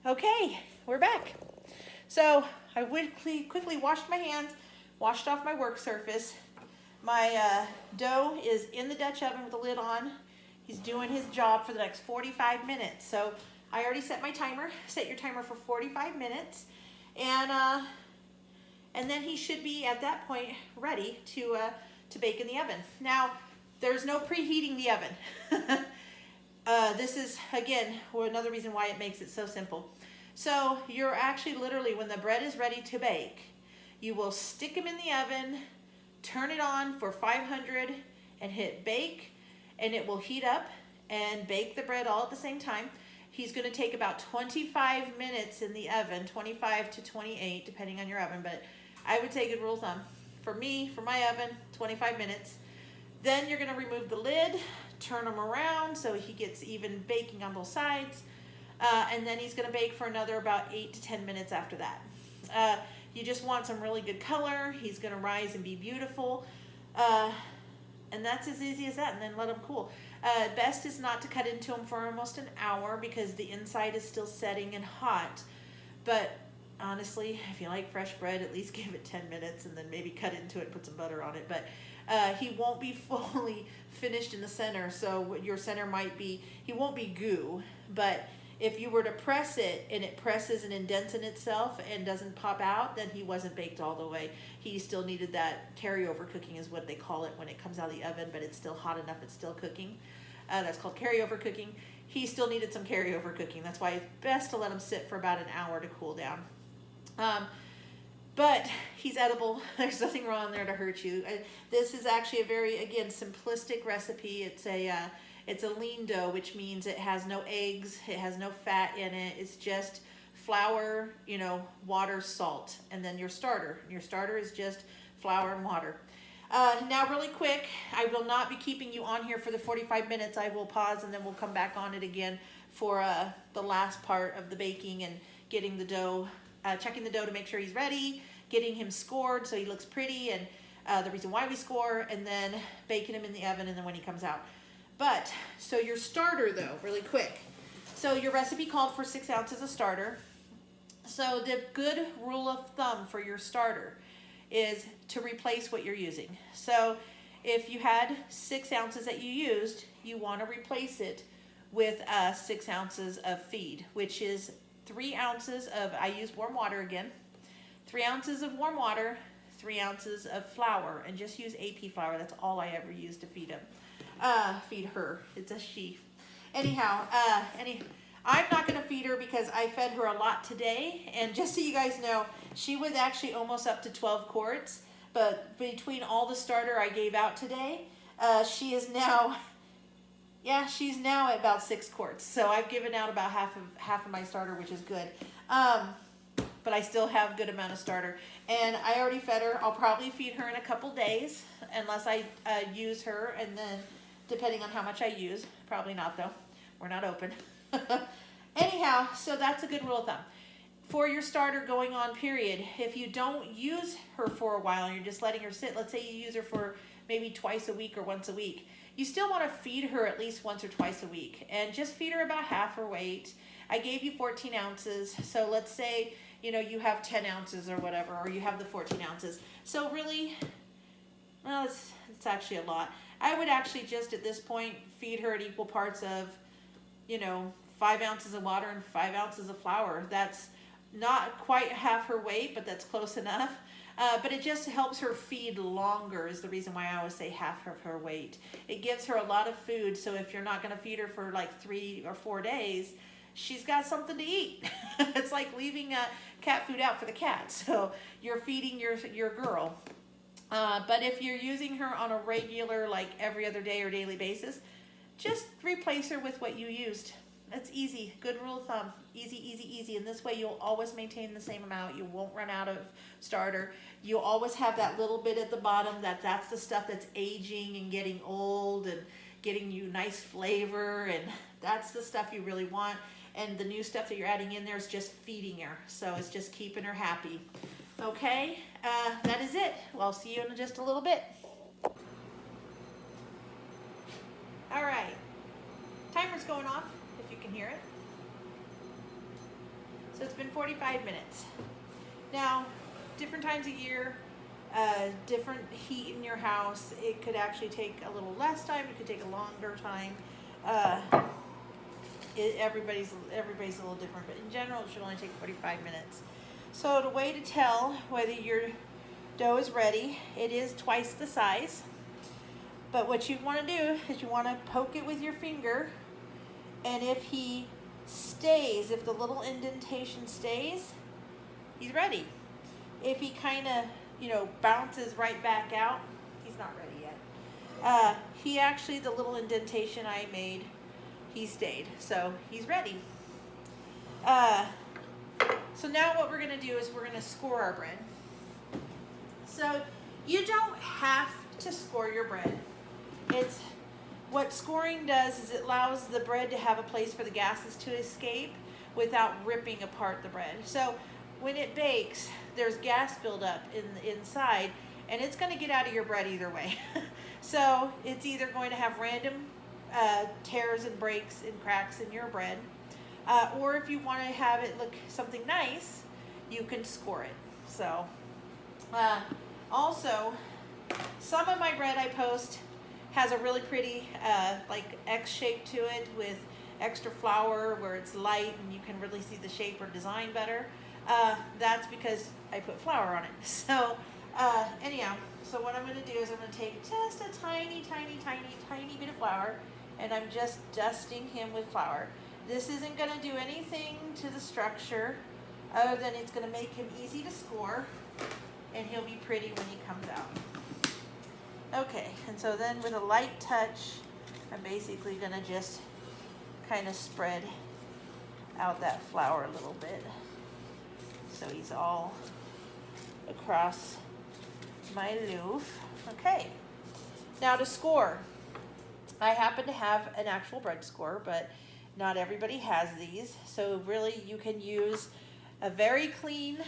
Okay, we're back. So I quickly washed my hands, washed off my work surface. My dough is in the Dutch oven with the lid on. He's doing his job for the next 45 minutes. So I already set my timer. Set your timer for 45 minutes. And then he should be at that point ready to bake in the oven. Now, there's no preheating the oven. This is, again, another reason why it makes it so simple. So you're actually literally, when the bread is ready to bake, you will stick them in the oven, turn it on for 500 and hit bake, and it will heat up and bake the bread all at the same time. He's going to take about 25 minutes in the oven, 25 to 28, depending on your oven, but I would say good rule of thumb. For me, for my oven, 25 minutes. Then you're going to remove the lid, turn him around so he gets even baking on both sides, and then he's going to bake for another about 8 to 10 minutes after that. You just want some really good color. He's going to rise and be beautiful, and that's as easy as that, and then let him cool. Best is not to cut into them for almost an hour because the inside is still setting and hot, but honestly, if you like fresh bread, at least give it 10 minutes and then maybe cut into it and put some butter on it. But he won't be fully finished in the center, so your center might be, he won't be goo, but if you were to press it and it presses and indents in itself and doesn't pop out, then he wasn't baked all the way. He still needed that carryover cooking is what they call it when it comes out of the oven, but it's still hot enough, it's still cooking. That's called carryover cooking. He still needed some carryover cooking. That's why it's best to let him sit for about an hour to cool down. But he's edible. There's nothing wrong there to hurt you. This is actually a very, again, simplistic recipe. It's a lean dough, which means it has no eggs, it has no fat in it. It's just flour, water, salt, and then your starter. Your starter is just flour and water. Now, really quick, I will not be keeping you on here for the 45 minutes. I will pause and then we'll come back on it again for the last part of the baking and getting the dough. Checking the dough to make sure he's ready, getting him scored so he looks pretty, and the reason why we score, and then baking him in the oven, and then when he comes out. But, so your starter though, really quick. So your recipe called for 6 ounces of starter. So the good rule of thumb for your starter is to replace what you're using. So if you had 6 ounces that you used, you want to replace it with 6 ounces of feed, which is 3 ounces of, I use warm water again, 3 ounces of warm water, 3 ounces of flour, and just use AP flour. That's all I ever use to feed him. Feed her. It's a she. Anyhow, I'm not going to feed her because I fed her a lot today, and just so you guys know, she was actually almost up to 12 quarts, but between all the starter I gave out today, she is now... Yeah, she's now at about 6 quarts. So I've given out about half of my starter, which is good. But I still have a good amount of starter. And I already fed her. I'll probably feed her in a couple days, unless I use her. And then, depending on how much I use. Probably not, though. We're not open. Anyhow, so that's a good rule of thumb. For your starter going on period, if you don't use her for a while and you're just letting her sit, let's say you use her for maybe twice a week or once a week, you still want to feed her at least once or twice a week, and just feed her about half her weight. I gave you 14 ounces, so let's say, you have 10 ounces or whatever, or you have the 14 ounces. So really, well, it's actually a lot. I would actually just at this point feed her at equal parts of, 5 ounces of water and 5 ounces of flour. That's not quite half her weight, but that's close enough. But it just helps her feed longer is the reason why I always say half of her weight. It gives her a lot of food, so if you're not going to feed her for like 3 or 4 days, she's got something to eat. It's like leaving cat food out for the cat, so you're feeding your girl. But if you're using her on a regular, like every other day or daily basis, just replace her with what you used. That's easy. Good rule of thumb. Easy, easy, easy. And this way you'll always maintain the same amount. You won't run out of starter. You'll always have that little bit at the bottom that's the stuff that's aging and getting old and getting you nice flavor. And that's the stuff you really want. And the new stuff that you're adding in there is just feeding her. So it's just keeping her happy. Okay, that is it. Well, I'll see you in just a little bit. All right. Timer's going off, if you can hear it. So it's been 45 minutes. Now, different times of year, different heat in your house, it could actually take a little less time, it could take a longer time. Everybody's a little different, but in general it should only take 45 minutes. So the way to tell whether your dough is ready, it is twice the size. But what you want to do is you want to poke it with your finger, and if he stays, if the little indentation stays, he's ready. If he kind of, bounces right back out, he's not ready yet. He actually, the little indentation I made, he stayed, so he's ready. So now what we're going to do is we're going to score our bread. So you don't have to score your bread. What scoring does is it allows the bread to have a place for the gases to escape without ripping apart the bread. So when it bakes, there's gas buildup inside, and it's going to get out of your bread either way. So it's either going to have random tears and breaks and cracks in your bread, or if you want to have it look something nice, you can score it. So also, some of my bread I post has a really pretty like X shape to it with extra flour where it's light and you can really see the shape or design better. That's because I put flour on it. So anyhow, so what I'm going to do is I'm going to take just a tiny bit of flour, and I'm just dusting him with flour. This isn't going to do anything to the structure other than it's going to make him easy to score, and he'll be pretty when he comes out. Okay, and so then with a light touch, I'm basically going to just kind of spread out that flour a little bit so he's all across my loaf. Okay, now to score. I happen to have an actual bread scorer, but not everybody has these, so really you can use a very clean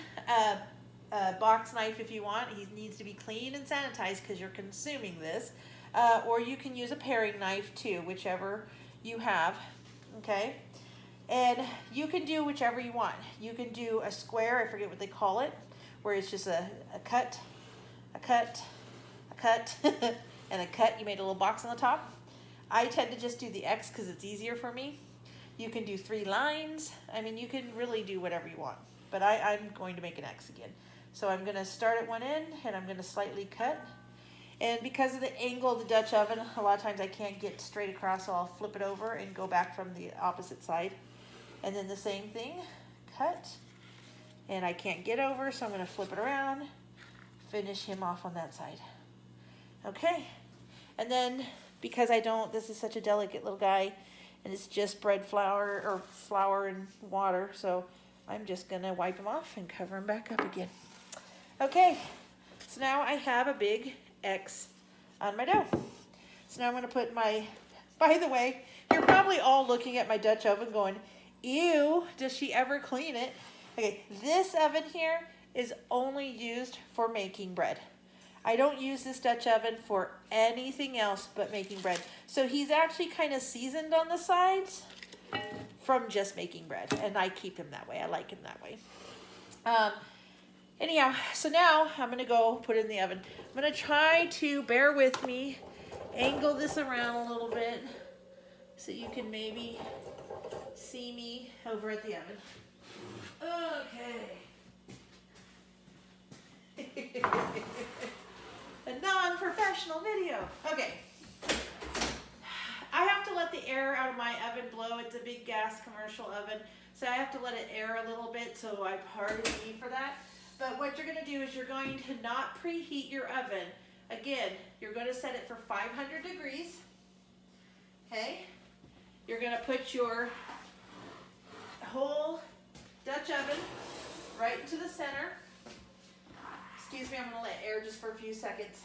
box knife if you want. He needs to be clean and sanitized because you're consuming this, or you can use a paring knife too, whichever you have. Okay, and you can do whichever you want. You can do a square, I forget what they call it, where it's just a cut, and a cut. You made a little box on the top. I tend to just do the X because it's easier for me. You can do 3 lines. I mean, you can really do whatever you want, but I'm going to make an X again. So I'm going to start at one end, and I'm going to slightly cut. And because of the angle of the Dutch oven, a lot of times I can't get straight across, so I'll flip it over and go back from the opposite side. And then the same thing, cut. And I can't get over, so I'm going to flip it around, finish him off on that side. Okay. And then, because this is such a delicate little guy, and it's just bread flour, or flour and water, so I'm just going to wipe him off and cover him back up again. Okay, so now I have a big X on my dough. So now I'm going to put by the way, you're probably all looking at my Dutch oven going, ew, does she ever clean it? Okay, this oven here is only used for making bread. I don't use this Dutch oven for anything else but making bread. So he's actually kind of seasoned on the sides from just making bread, and I keep him that way. I like him that way. Anyhow, so now I'm going to go put it in the oven. I'm going to try to, bear with me, angle this around a little bit so you can maybe see me over at the oven. Okay. A non-professional video. Okay. I have to let the air out of my oven blow. It's a big gas commercial oven, so I have to let it air a little bit, so I pardon me for that. But what you're going to do is you're going to not preheat your oven. Again, you're going to set it for 500 degrees. Okay? You're going to put your whole Dutch oven right into the center. Excuse me, I'm going to let air just for a few seconds.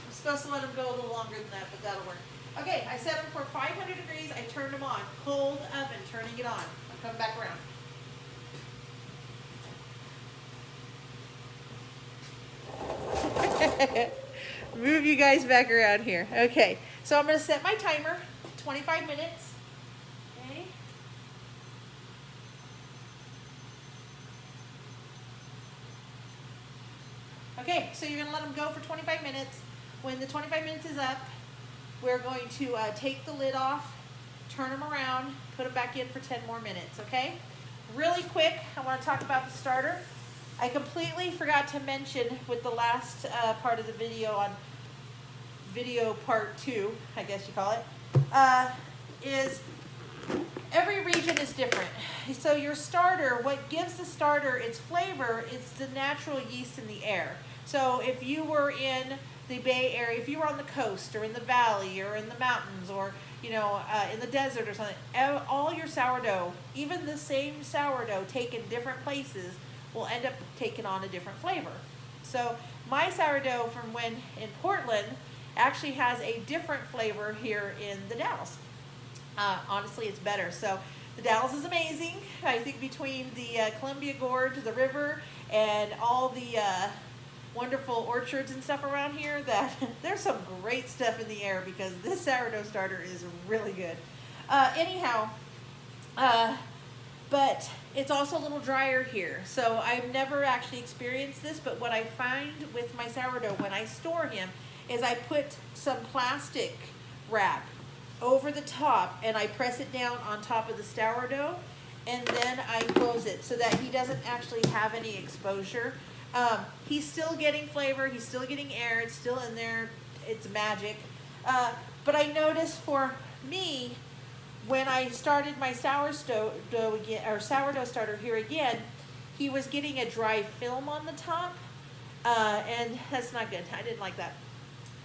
Supposed to let them go a little longer than that, but that'll work. Okay, I set them for 500 degrees. I turned them on. Cold oven, turning it on. I'm coming back around. Move you guys back around here. Okay, so I'm gonna set my timer, 25 minutes. Okay. Okay, so you're gonna let them go for 25 minutes. When the 25 minutes is up, we're going to take the lid off, turn them around, put them back in for 10 more minutes, okay? Really quick, I wanna talk about the starter. I completely forgot to mention with the last part of the video on video part 2, I guess you call it, is every region is different. So your starter, what gives the starter its flavor is the natural yeast in the air. So if you were in the Bay Area, if you were on the coast or in the valley or in the mountains or in the desert or something, all your sourdough, even the same sourdough taken different places, will end up taking on a different flavor. So my sourdough from when in Portland actually has a different flavor here in the Dalles. Honestly, it's better. So the Dalles is amazing. I think between the Columbia Gorge, the river, and all the wonderful orchards and stuff around here, that there's some great stuff in the air because this sourdough starter is really good. But it's also a little drier here. So I've never actually experienced this, but what I find with my sourdough when I store him is I put some plastic wrap over the top and I press it down on top of the sourdough and then I close it so that he doesn't actually have any exposure. He's still getting flavor, he's still getting air, it's still in there, it's magic. But I noticed for me, when I started my sourdough starter here again, he was getting a dry film on the top, and that's not good. I didn't like that.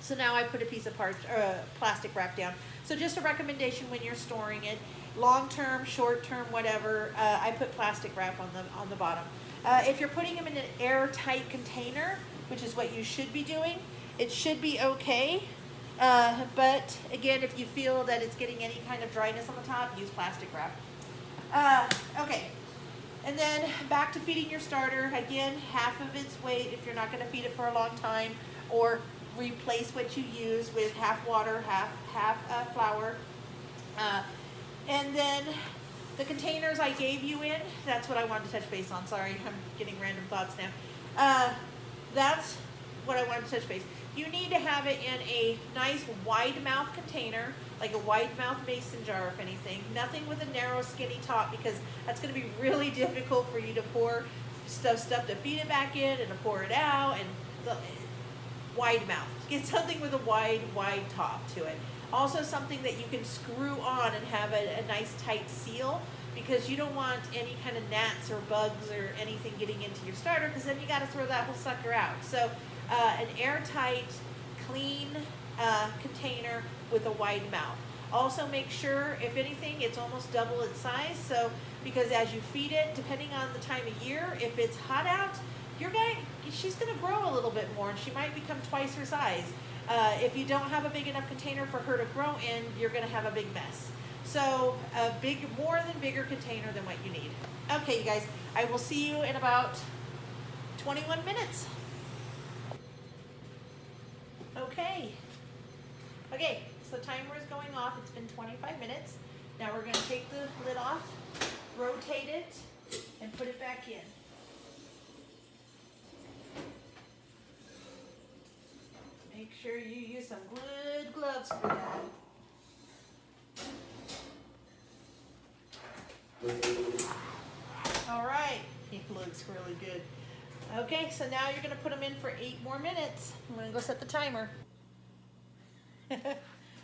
So now I put a piece of plastic wrap down. So just a recommendation when you're storing it, long term, short term, whatever. I put plastic wrap on the bottom. If you're putting them in an airtight container, which is what you should be doing, it should be okay. But again, if you feel that it's getting any kind of dryness on the top, use plastic wrap. Okay, and then back to feeding your starter. Again, half of its weight if you're not going to feed it for a long time, or replace what you use with half water, half flour. And then the containers I gave you in, that's what I wanted to touch base on. Sorry, I'm getting random thoughts now. That's what I wanted to touch base. You need to have it in a nice wide mouth container, like a wide mouth mason jar if anything. Nothing with a narrow skinny top, because that's going to be really difficult for you to pour stuff to feed it back in and to pour it out. And the wide mouth. Get something with a wide top to it. Also something that you can screw on and have a nice tight seal, because you don't want any kind of gnats or bugs or anything getting into your starter, because then you got to throw that whole sucker out. So an airtight, clean container with a wide mouth. Also make sure, if anything, it's almost double its size. So, because as you feed it, depending on the time of year, if it's hot out, she's going to grow a little bit more and she might become twice her size. If you don't have a big enough container for her to grow in, you're going to have a big mess. So a more than bigger container than what you need. Okay, you guys, I will see you in about 21 minutes. Okay, so the timer is going off. It's been 25 minutes. Now we're going to take the lid off, rotate it, and put it back in. Make sure you use some good gloves for that. All right, it looks really good. Okay, so now you're going to put them in for 8 more minutes. I'm going to go set the timer.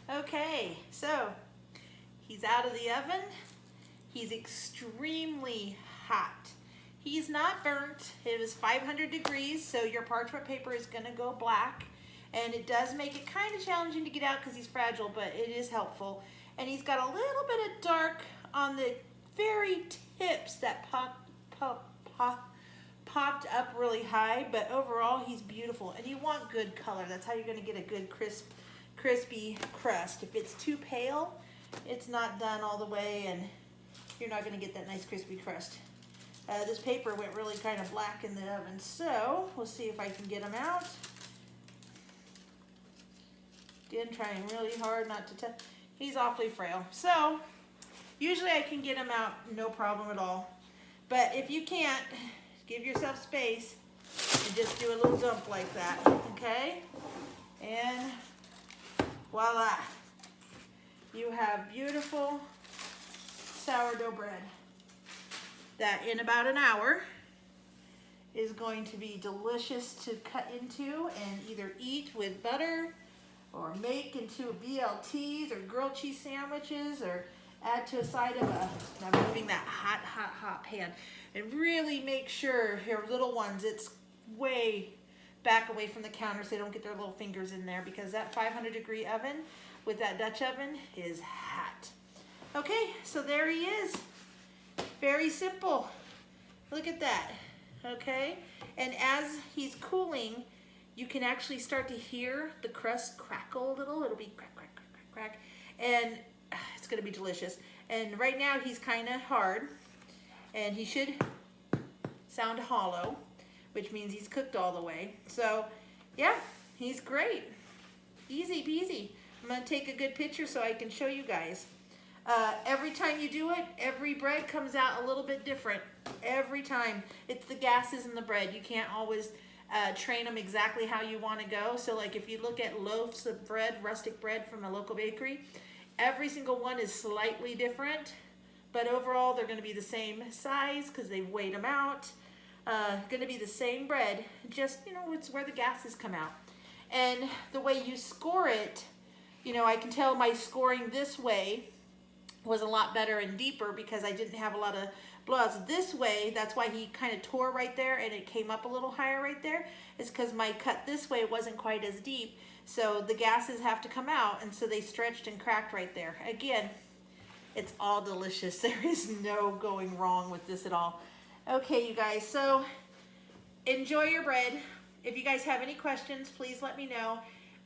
Okay, so he's out of the oven. He's extremely hot. He's not burnt. It was 500 degrees, so your parchment paper is going to go black. And it does make it kind of challenging to get out because he's fragile, but it is helpful. And he's got a little bit of dark on the very tips that popped up really high, but overall he's beautiful. And you want good color. That's how you're going to get a good crispy crust. If it's too pale, it's not done all the way and you're not going to get that nice crispy crust. This paper went really kind of black in the oven, so we'll see if I can get them out. Again, trying really hard not to he's awfully frail. So, usually I can get him out no problem at all. But if you can't, give yourself space and just do a little dump like that, okay? And voila. You have beautiful sourdough bread that in about an hour is going to be delicious to cut into and either eat with butter or make into BLTs or grilled cheese sandwiches or add to a side of a, I'm moving that hot pan, and really make sure your little ones, it's way back away from the counter so they don't get their little fingers in there, because that 500-degree oven with that Dutch oven is hot. Okay, so there he is. Very simple. Look at that. Okay, and as he's cooling, you can actually start to hear the crust crackle a little. It'll be crack, crack, crack, crack, crack, and it's gonna be delicious. And right now he's kind of hard, and he should sound hollow, which means he's cooked all the way. So yeah, he's great. Easy peasy. I'm gonna take a good picture so I can show you guys. Every time you do it, every bread comes out a little bit different. Every time. It's the gases in the bread. You can't always train them exactly how you want to go. So like if you look at loaves of bread, rustic bread from a local bakery, every single one is slightly different, but overall they're going to be the same size because they've weighed them out. Going to be the same bread, just, you know, it's where the gases come out. And the way you score it, you know, I can tell my scoring this way was a lot better and deeper because I didn't have a lot of blowouts. This way, that's why he kind of tore right there and it came up a little higher right there, is because my cut this way wasn't quite as deep. So the gases have to come out, and so they stretched and cracked right there. Again, it's all delicious. There is no going wrong with this at all. Okay, you guys, so enjoy your bread. If you guys have any questions, please let me know.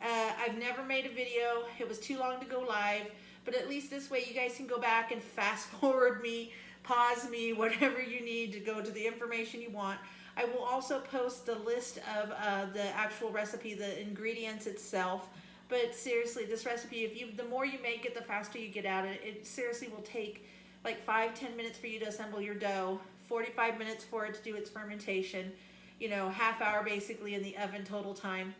I've never made a video. It was too long to go live, but at least this way you guys can go back and fast forward me, pause me, whatever you need to go to the information you want. I will also post the list of the actual recipe, the ingredients itself. But seriously, this recipe, the more you make it, the faster you get at it. It seriously will take like 5-10 minutes for you to assemble your dough, 45 minutes for it to do its fermentation, you know, half hour basically in the oven total time.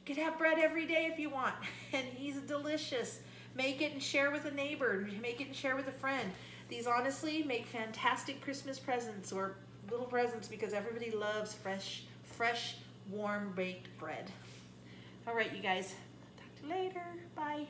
You could have bread every day if you want, and he's delicious. Make it and share with a neighbor, make it and share with a friend. These honestly make fantastic Christmas presents or little presents because everybody loves fresh, warm baked bread. All right, you guys, talk to you later. Bye.